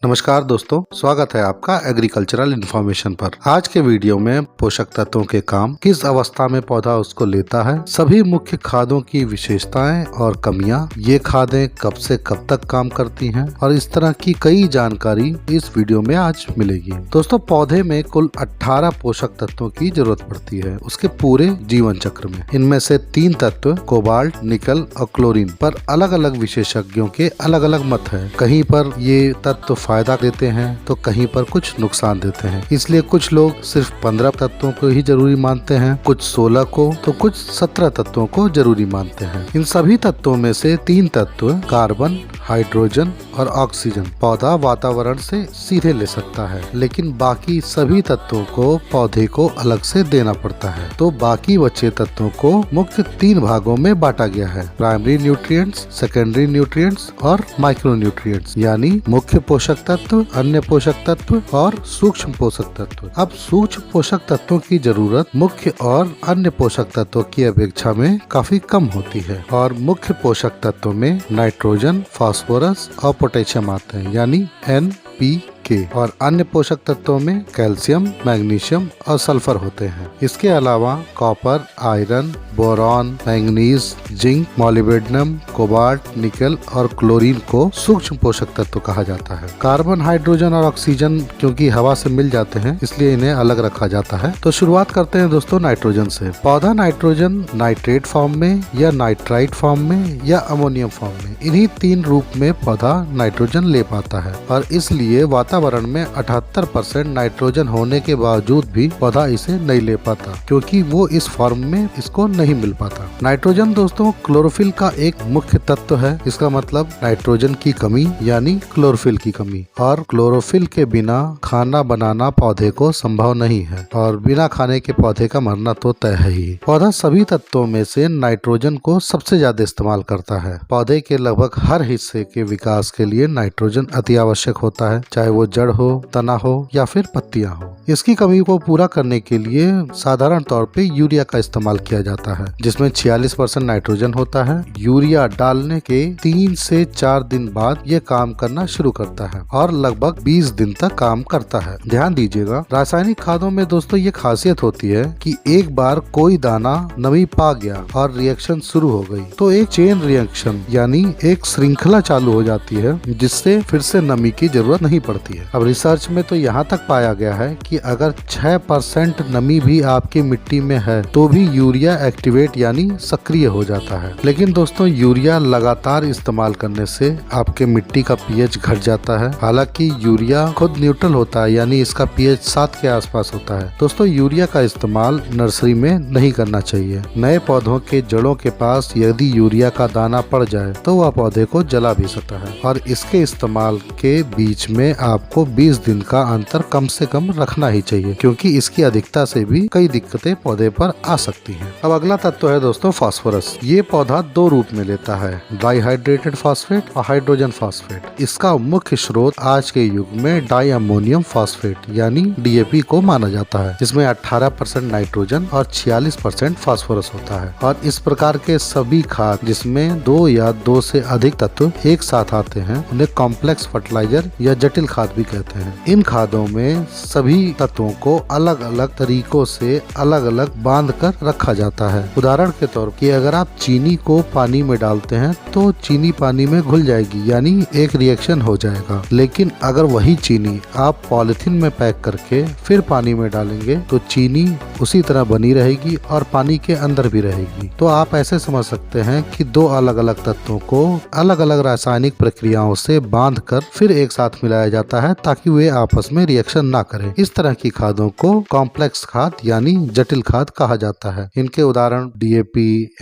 नमस्कार दोस्तों, स्वागत है आपका एग्रीकल्चरल इन्फॉर्मेशन पर। आज के वीडियो में पोषक तत्वों के काम, किस अवस्था में पौधा उसको लेता है, सभी मुख्य खादों की विशेषताएं और कमियां, ये खादें कब से कब तक काम करती हैं और इस तरह की कई जानकारी इस वीडियो में आज मिलेगी। दोस्तों, पौधे में कुल 18 पोषक तत्वों की जरूरत पड़ती है उसके पूरे जीवन चक्र में। इनमें से 3 तत्व कोबाल्ट, निकल और क्लोरीन पर अलग अलग विशेषज्ञों के अलग अलग मत है। कहीं पर ये तत्व फायदा देते हैं तो कहीं पर कुछ नुकसान देते हैं। इसलिए कुछ लोग सिर्फ 15 तत्वों को ही जरूरी मानते हैं, कुछ 16 को तो कुछ 17 तत्वों को जरूरी मानते हैं। इन सभी तत्वों में से 3 तत्व कार्बन, हाइड्रोजन और ऑक्सीजन पौधा वातावरण से सीधे ले सकता है, लेकिन बाकी सभी तत्वों को पौधे को अलग से देना पड़ता है। तो बाकी बचे तत्वों को मुख्य 3 भागों में बांटा गया है: प्राइमरी न्यूट्रिएंट्स, सेकेंडरी न्यूट्रिएंट्स और माइक्रो न्यूट्रिएंट्स, यानी मुख्य पोषक तत्व, अन्य पोषक तत्व और सूक्ष्म पोषक तत्व। अब सूक्ष्म पोषक तत्वों की जरूरत मुख्य और अन्य पोषक तत्वों की अपेक्षा में काफी कम होती है और मुख्य पोषक तत्वों में नाइट्रोजन, फास्फोरस और पोटेशियम आते हैं, यानी NPK, और अन्य पोषक तत्वों में कैल्शियम, मैग्नीशियम और सल्फर होते हैं। इसके अलावा copper, iron, boron, manganese, zinc, molybdenum, cobalt, निकल और क्लोरीन को सूक्ष्म पोषक तत्व कहा जाता है। कार्बन, हाइड्रोजन और ऑक्सीजन क्योंकि हवा से मिल जाते हैं, इसलिए इन्हें अलग रखा जाता है। तो शुरुआत करते हैं दोस्तों नाइट्रोजन से। पौधा नाइट्रोजन नाइट्रेट फॉर्म में या नाइट्राइट फॉर्म में या अमोनियम फॉर्म में, इन्हीं 3 रूप में पौधा नाइट्रोजन ले पाता है और इसलिए वातावरण में 78% नाइट्रोजन होने के बावजूद भी पौधा इसे नहीं ले पाता, क्योंकि वो इस फॉर्म में इसको नहीं मिल पाता। नाइट्रोजन दोस्तों क्लोरोफिल का एक मुख्य तत्व है। इसका मतलब नाइट्रोजन की कमी यानी क्लोरोफिल की कमी, और क्लोरोफिल के बिना खाना बनाना पौधे को संभव नहीं है और बिना खाने के पौधे का मरना तो तय है ही। पौधा सभी तत्वों में से नाइट्रोजन को सबसे ज्यादा इस्तेमाल करता है। पौधे के लगभग हर हिस्से के विकास के लिए नाइट्रोजन अति आवश्यक होता है, चाहे वो जड़ हो, तना हो या फिर पत्तियां हो। इसकी कमी को पूरा करने के लिए साधारण तौर पे यूरिया का इस्तेमाल किया जाता है, जिसमें 46% नाइट्रोजन होता है। यूरिया डालने के 3 से 4 दिन बाद ये काम करना शुरू करता है और लगभग 20 दिन तक काम करता है। ध्यान दीजिएगा, रासायनिक खादों में दोस्तों ये खासियत होती है कि एक बार कोई दाना नमी पा गया और रिएक्शन शुरू हो गई तो एक चेन रिएक्शन यानी एक श्रृंखला चालू हो जाती है, जिससे फिर से नमी की जरूरत नहीं पड़ती है। अब रिसर्च में तो यहाँ तक पाया गया है कि अगर 6% नमी भी आपकी मिट्टी में है तो भी यूरिया एक्टिवेट यानी सक्रिय हो जाता है। लेकिन दोस्तों, यूरिया लगातार इस्तेमाल करने से आपके मिट्टी का पीएच घट जाता है। हालांकि यूरिया खुद न्यूट्रल होता है, यानी इसका पीएच 7 के आसपास होता है। दोस्तों, यूरिया का इस्तेमाल नर्सरी में नहीं करना चाहिए। नए पौधों के जड़ों के पास यदि यूरिया का दाना पड़ जाए तो वह पौधे को जला भी सकता है और इसके इस्तेमाल के बीच में आपको 20 दिन का अंतर कम से कम रखना ही चाहिए, क्योंकि इसकी अधिकता से भी कई दिक्कतें पौधे पर आ सकती हैं। अब अगला तत्व है दोस्तों फास्फोरस। ये पौधा 2 रूप में लेता है, डाइहाइड्रेटेड फास्फेट और हाइड्रोजन फास्फेट। इसका मुख्य स्रोत आज के युग में डाई अमोनियम फास्फेट यानी DAP को माना जाता है, जिसमें 18% नाइट्रोजन और 46% फास्फोरस होता है। और इस प्रकार के सभी खाद जिसमें 2 या 2 से अधिक तत्व एक साथ आते हैं, उन्हें कॉम्प्लेक्स फर्टिलाइजर या जटिल खाद भी कहते हैं। इन खादों में सभी तत्वों को अलग अलग तरीकों से अलग अलग बांध कर रखा जाता है। उदाहरण के तौर पर अगर आप चीनी को पानी में डालते हैं तो चीनी पानी में घुल जाएगी, यानी एक रिएक्शन हो जाएगा। लेकिन अगर वही चीनी आप पॉलिथीन में पैक करके फिर पानी में डालेंगे तो चीनी उसी तरह बनी रहेगी और पानी के अंदर भी रहेगी। तो आप ऐसे समझ सकते हैं कि 2 अलग अलग तत्वों को अलग अलग रासायनिक प्रक्रियाओं से बांध कर फिर एक साथ मिलाया जाता है ताकि वे आपस में रिएक्शन ना करें। इस तरह की खादों को कॉम्प्लेक्स खाद यानी जटिल खाद कहा जाता है। इनके उदाहरण DAP,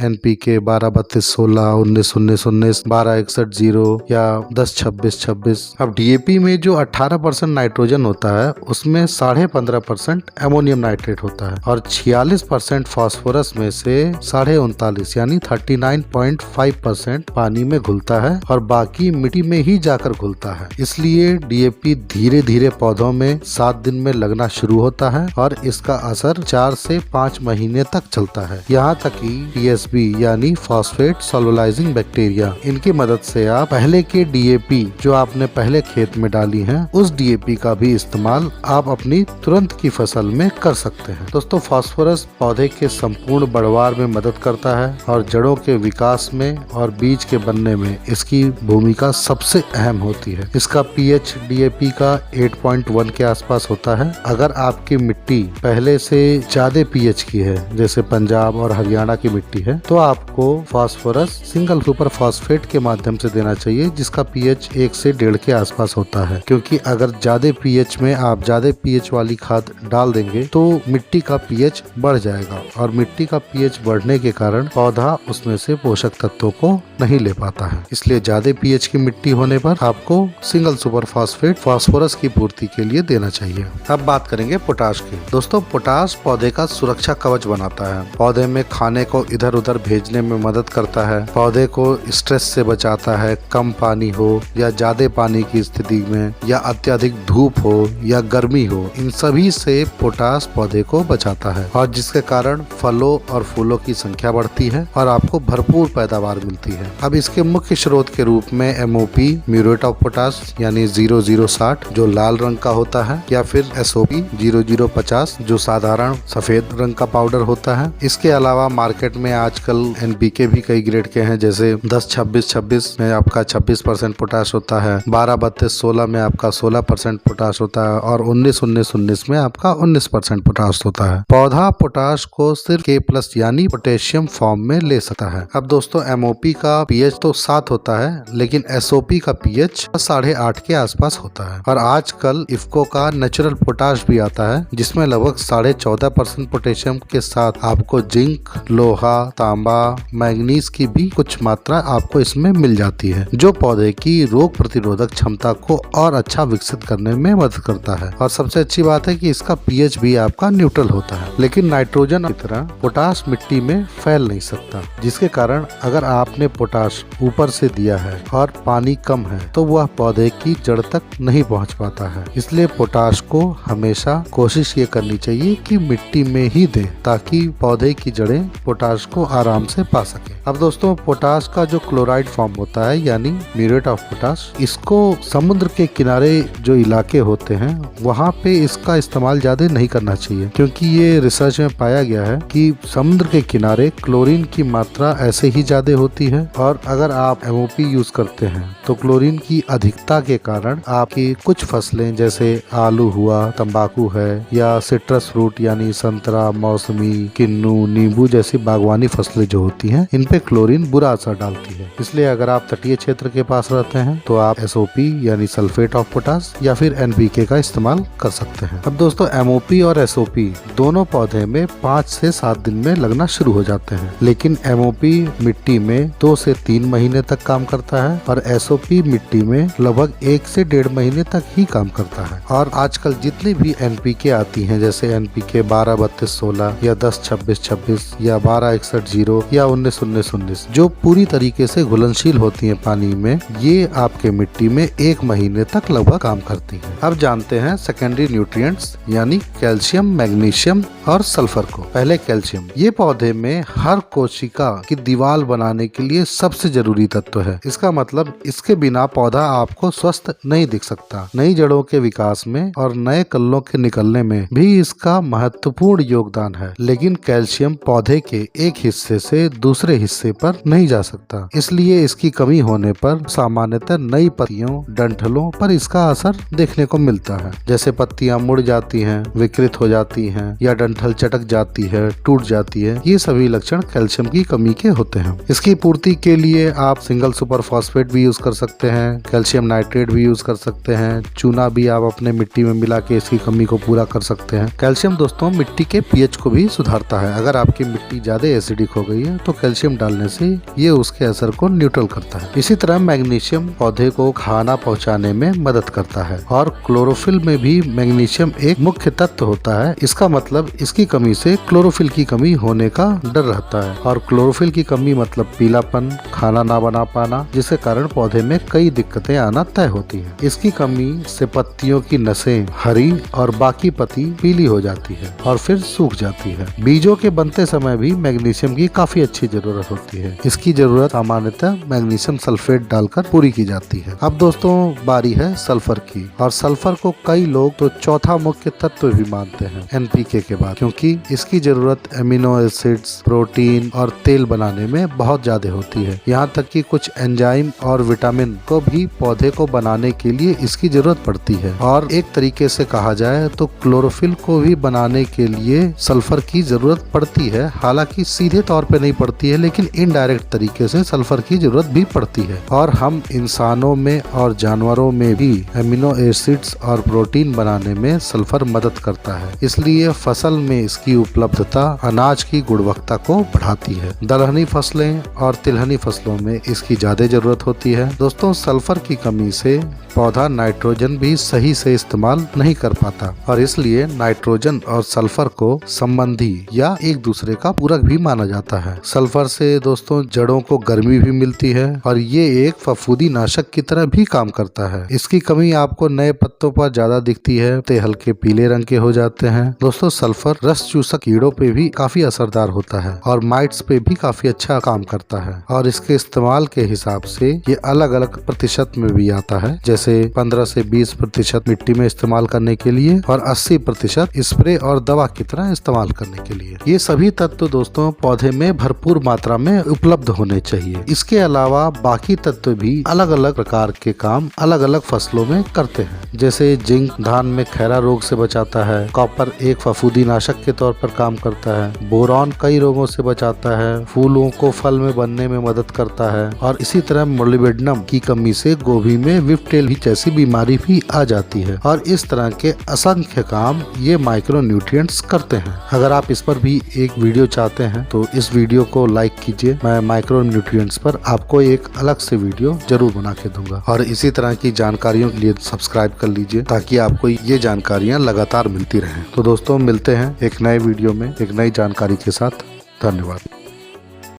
NPK 12-32-16, 19-19-19, 12-61-0 या 10-26-26। अब DAP में जो 18% नाइट्रोजन होता है उसमें 15.5% अमोनियम नाइट्रेट होता है और 46% फास्फोरस में से 39.5 यानी 39.5% पानी में घुलता है और बाकी मिट्टी में ही जाकर घुलता है। इसलिए DAP धीरे धीरे पौधों में 7 दिन में लगना शुरू होता है और इसका असर 4 से 5 महीने तक चलता है। यहाँ तक कि पीएसबी यानी फॉस्फेट सोलुलाइजिंग बैक्टीरिया, इनकी मदद से आप पहले के डीएपी जो आपने पहले खेत में डाली है, उस डीएपी का भी इस्तेमाल आप अपनी तुरंत की फसल में कर सकते हैं। दोस्तों, फास्फोरस पौधे के संपूर्ण बढ़वार में मदद करता है और जड़ों के विकास में और बीज के बनने में इसकी भूमिका सबसे अहम होती है। इसका पीएच डीएपी का 8.1 के आसपास होता है। अगर आपकी मिट्टी पहले से ज्यादा पीएच की है, जैसे पंजाब और हरियाणा की मिट्टी है, तो आपको फास्फोरस सिंगल सुपर फास्फेट के माध्यम से देना चाहिए, जिसका पीएच 1 से 1.5 के आसपास होता है। क्योंकि अगर ज्यादा पीएच में आप ज्यादा पीएच वाली खाद डाल देंगे तो मिट्टी का पीएच बढ़ जाएगा और मिट्टी का पीएच बढ़ने के कारण पौधा उसमें से पोषक तत्वों को नहीं ले पाता है। इसलिए ज्यादा पीएच की मिट्टी होने पर आपको सिंगल सुपर फास्फेट फास्फोरस की पूर्ति के लिए देना चाहिए। अब बात करेंगे पोटाश की। दोस्तों, पोटाश पौधे का सुरक्षा कवच बनाता है, पौधे में खाने को इधर उधर भेजने में मदद करता है, पौधे को स्ट्रेस से बचाता है, कम पानी हो या ज्यादा पानी की स्थिति में या अत्यधिक धूप हो या गर्मी हो, इन सभी से पोटाश पौधे को बचाता है और जिसके कारण फलों और फूलों की संख्या बढ़ती है और आपको भरपूर पैदावार मिलती है। अब इसके मुख्य स्रोत के रूप में एमओपी म्यूरेट ऑफ पोटाश यानी 0060 जो लाल रंग का होता है, या फिर एसओपी 0050 जो साधारण सफेद रंग का पाउडर होता है। इसके अलावा मार्केट में आजकल एनपीके भी कई ग्रेड के हैं, जैसे 10-26-26 में आपका 26% पोटाश होता है, 12-32-16 में आपका 16% पोटाश होता है और 19-19-19 में आपका 19% पोटाश होता है। पौधा पोटाश को सिर्फ K+ यानी पोटेशियम फॉर्म में ले सकता है। अब दोस्तों, एमओपी का पीएच तो 7 होता है, लेकिन एसओपी का पीएच 8.5 के आसपास होता है और आजकल इफ्को का नेचुरल पोटाश भी आता है, जिसमें लगभग 14.5% पोटेशियम के साथ आपको जिंक, लोहा, तांबा, मैग्नीज की भी कुछ मात्रा आपको इसमें मिल जाती है, जो पौधे की रोग प्रतिरोधक क्षमता को और अच्छा विकसित करने में मदद करता है। और सबसे अच्छी बात है कि इसका पीएच भी आपका न्यूट्रल होता है, लेकिन नाइट्रोजन की तरह पोटाश मिट्टी में फैल नहीं सकता, जिसके कारण अगर आपने पोटाश ऊपर से दिया है और पानी कम है तो वह पौधे की जड़ तक नहीं पहुंच पाता है। इसलिए पोटाश को हमेशा कोशिश ये करनी चाहिए कि मिट्टी में ही दें, ताकि पौधे की जड़ें पोटाश को आराम से पा सके। अब दोस्तों, पोटाश का जो क्लोराइड फॉर्म होता है यानी म्यूरेट ऑफ पोटाश, इसको समुद्र के किनारे जो इलाके होते हैं वहाँ पे इसका इस्तेमाल ज्यादा नहीं करना चाहिए, क्योंकि ये रिसर्च में पाया गया है कि समुद्र के किनारे क्लोरीन की मात्रा ऐसे ही ज्यादा होती है और अगर आप एमओपी यूज करते हैं तो क्लोरीन की अधिकता के कारण आपकी कुछ फसलें जैसे आलू हुआ, तंबाकू है या सिट्रस फ्रूट यानी संतरा, मौसमी, किन्नू, नींबू जैसी बागवानी फसलें जो होती हैं, इन पे क्लोरीन बुरा असर डालती है। इसलिए अगर आप तटीय क्षेत्र के पास रहते हैं तो आप एसओपी यानी सल्फेट ऑफ पोटाश या फिर एनपीके का इस्तेमाल कर सकते हैं। अब दोस्तों, एमओपी और एसओपी दोनों पौधे में 5 से 7 दिन में लगना शुरू हो जाते हैं, लेकिन एमओपी मिट्टी में 2 से 3 महीने तक काम करता है और एसओपी मिट्टी में लगभग 1 से 1.5 महीने तक ही काम करता है। और आजकल जितनी भी एनपीके आती हैं, जैसे एनपीके 12-32-16 या 10-26-26 या 12-61-0 या 19-19-19 जो पूरी तरीके से घुलनशील होती हैं पानी में, ये आपके मिट्टी में 1 महीने तक लगभग काम करती हैं। अब जानते हैं सेकेंडरी न्यूट्रिएंट्स यानी कैल्शियम, मैग्नीशियम और सल्फर को। पहले कैल्शियम, ये पौधे में हर कोशिका की दीवार बनाने के लिए सबसे जरूरी तत्व है। इसका मतलब इसके बिना पौधा आपको स्वस्थ नहीं दिख सकता। नई जड़ों के विकास में और नए कल्लों के निकलने में भी इसका महत्वपूर्ण योगदान है, लेकिन कैल्शियम पौधे के एक हिस्से से दूसरे हिस्से पर नहीं जा सकता। इसलिए इसकी कमी होने पर सामान्यतः नई पत्तियों, डंठलों पर इसका असर देखने को मिलता है, जैसे पत्तियां मुड़ जाती हैं, विकृत हो जाती हैं या डंठल चटक जाती है, टूट जाती है। ये सभी लक्षण कैल्शियम की कमी के होते हैं। इसकी पूर्ति के लिए आप सिंगल सुपर फास्फेट भी यूज कर सकते हैं, कैल्शियम नाइट्रेट भी यूज कर सकते हैं, चूना भी आप अपने मिट्टी में मिला के इसकी कमी को पूरा कर सकते हैं। कैल्शियम दोस्तों मिट्टी के पीएच को भी सुधारता है। अगर आपकी मिट्टी ज्यादा एसिडिक हो गई है तो कैल्शियम डालने से ये उसके असर को न्यूट्रल करता है। इसी तरह मैग्नीशियम पौधे को खाना पहुंचाने में मदद करता है और क्लोरोफिल में भी मैग्नीशियम एक मुख्य तत्व होता है। इसका मतलब इसकी कमी से क्लोरोफिल की कमी होने का डर रहता है और क्लोरोफिल की कमी मतलब पीलापन, खाना ना बना पाना, जिसके कारण पौधे में कई दिक्कतें आना तय होती है। इसकी कमी से पत्तियों की नसें हरी और बाकी पत्ती पीली हो जाती है और फिर सूख जाती है। बीजों के बनते समय भी मैग्नीशियम की काफी अच्छी जरूरत होती है। इसकी जरूरत सामान्यतः मैग्नीशियम सल्फेट डालकर पूरी की जाती है। अब दोस्तों बारी है सल्फर की, और सल्फर को कई लोग तो चौथा मुख्य तत्व भी मानते हैं एनपीके के बाद, क्योंकि इसकी जरूरत एमिनो एसिड्स, प्रोटीन और तेल बनाने में बहुत ज्यादा होती है। यहाँ तक कि कुछ एंजाइम और विटामिन को भी पौधे को बनाने के लिए इसकी जरूरत पड़ती है। और एक तरीके से कहा जाए तो क्लोरोफिल को भी बनाने के लिए सल्फर की जरूरत पड़ती है। हालांकि सीधे तौर पे नहीं पड़ती है, लेकिन इनडायरेक्ट तरीके से सल्फर की जरूरत भी पड़ती है। और हम इंसानों में और जानवरों में भी एमिनो एसिड्स और प्रोटीन बनाने में सल्फर मदद करता है। इसलिए फसल में इसकी उपलब्धता अनाज की गुणवत्ता को बढ़ाती है। दलहनी फसलें और तिलहनी फसलों में इसकी ज्यादा जरूरत होती है। दोस्तों सल्फर की कमी से पौधा नाइट्रोजन भी सही से इस्तेमाल नहीं कर पाता और इसलिए नाइट्रोजन और सल्फर को संबंधी या एक दूसरे का पूरक भी माना जाता है। सल्फर से दोस्तों जड़ों को गर्मी भी मिलती है और ये एक फफूंदी नाशक की तरह भी काम करता है। इसकी कमी आपको नए पत्तों पर ज्यादा दिखती है, ते हल्के पीले रंग के हो जाते हैं। दोस्तों सल्फर रस चूसक कीड़ों पे भी काफी असरदार होता है और माइट्स पे भी काफी अच्छा काम करता है और इसके इस्तेमाल के हिसाब से ये अलग अलग प्रतिशत में भी आता है, जैसे 15 से 20% मिट्टी में इस्तेमाल करने के लिए और 80% स्प्रे और दवा की तरह इस्तेमाल करने के लिए। ये सभी तत्व दोस्तों पौधे में भरपूर मात्रा में उपलब्ध होने चाहिए। इसके अलावा बाकी तत्व भी अलग अलग प्रकार के काम अलग अलग फसलों में करते हैं। जैसे जिंक धान में खैरा रोग से बचाता है, कॉपर एक फफूंदी नाशक के तौर पर काम करता है, बोरॉन कई रोगों से बचाता है, फूलों को फल में बनने में मदद करता है और इसी तरह मोलिब्डेनम की कमी से गोभी में विप्टेल जैसी बीमारी भी आ जाती है। और इस तरह के असंख्य काम ये माइक्रो न्यूट्रिएंट्स करते हैं। अगर आप इस पर भी एक वीडियो चाहते हैं तो इस वीडियो को लाइक कीजिए। मैं माइक्रो न्यूट्रिएंट्स पर आपको एक अलग से वीडियो जरूर बना के दूंगा और इसी तरह की जानकारियों के लिए सब्सक्राइब कर लीजिए ताकि आपको ये जानकारियाँ लगातार मिलती रहें। तो दोस्तों मिलते हैं एक नए वीडियो में एक नई जानकारी के साथ। धन्यवाद।